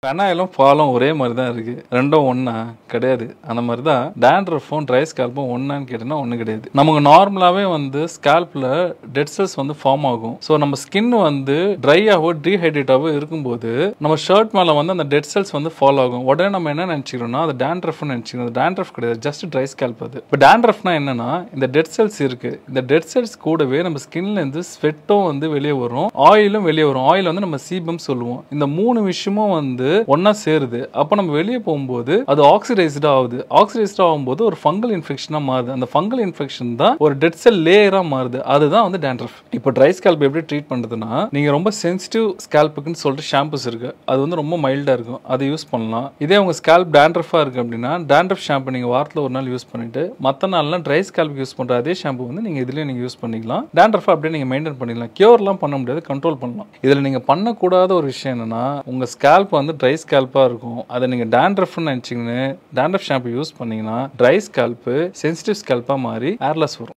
பெனாயிலும் பாலும் ஒரே மாதிரி தான் இருக்கு. ரெண்டும் ஒண்ணா கிடையாது. அந்த மாதிரி தான் டேண்ட்ரஃபும் ட்ரை ஸ்கேல்ப்பும் ஒண்ணான்னு கேட்டீங்கன்னா ஒண்ணு கிடையாது. நமக்கு நார்மலாவே ஸ்கேல்ப்ல டெட் செல்ஸ் ஃபார்ம் ஆகும். ஸோ நம்ம ஸ்கின் ட்ரையாவோ டீஹைட்ரேட்டாவோ இருக்கும்போது நம்ம ஷர்ட் மேல அந்த டெட் செல்ஸ் ஃபாலோ ஆகும். உடனே நம்ம என்ன நினைச்சுக்கிறோம்னா அது டேண்ட்ரஃப்னு நினைச்சுக்கிறோம். டேண்ட்ரஃப் கிடையாது, ஜஸ்ட் ட்ரை ஸ்கேல்ப் அது. இப்போ டேண்ட்ரஃப்னா என்னன்னா இந்த டெட் செல்ஸ் இருக்கு. இந்த டெட் செல்ஸ் கூடவே நம்ம ஸ்கின்ல இருந்து ஸ்வெட்டும் வெளியே வரும், ஆயிலும் வெளியே வரும். ஆயில் நம்ம சீபம் சொல்லுவோம். இந்த மூணு விஷயமும் ஒன்னா சேருது. அப்ப நம்ம வெளியே போகும்போது அது ஆக்சிடைஸ்டா ஆகுது. ஆக்சிடைஸ்டா ஆகும்போது ஒரு ஃபங்கல் இன்ஃபெக்ஷனா மாறுது. அந்த ஃபங்கல் இன்ஃபெக்ஷன் தான் ஒரு டெட் செல் லேயரா மாறுது. அதுதான் டேண்ட்ரஃப். இப்போ ட்ரை ஸ்கேல்ப் எப்படி ட்ரீட் பண்றதுன்னா, நீங்க ரொம்ப சென்சிட்டிவ் ஸ்கேல்ப்புக்குன்னு சொல்லிட்டு ஷாம்பூஸ் இருக்கு. அது ரொம்ப மைல்டா இருக்கும், அதை யூஸ் பண்ணலாம். இதே உங்க ஸ்கேல்ப் டேண்ட்ரஃபா இருக்கு அப்படின்னா டேண்ட்ரஃப் ஷாம்பு நீங்க வாரத்துல ஒரு நாள் யூஸ் பண்ணிட்டு மத்த நாள்லாம் ட்ரை ஸ்கேல்ப் யூஸ் பண்ற அதே ஷாம்பு நீங்க இதுலயே யூஸ் பண்ணிக்கலாம். டேண்ட்ரஃப் அப்படியே நீங்க மெயின்டைன் பண்ணிக்கலாம். கியூர்லாம் பண்ண முடியாது, கண்ட்ரோல் பண்ணலாம். இதுல நீங்க பண்ணக்கூடாத ஒரு விஷயம் என்னன்னா, உங்க ஸ்கேல்ப் ட்ரை ஸ்கேல்பா இருக்கும். அதை நீங்க டேண்ட்ரஃப்னு நினைச்சீங்கன்னு டேண்ட்ரஃப் ஷாம்பு யூஸ் பண்ணீங்கன்னா ட்ரை ஸ்கேல்ப் சென்சிட்டிவ் ஸ்கேல்பா மாறி ஹேர்லெஸ் வரும்.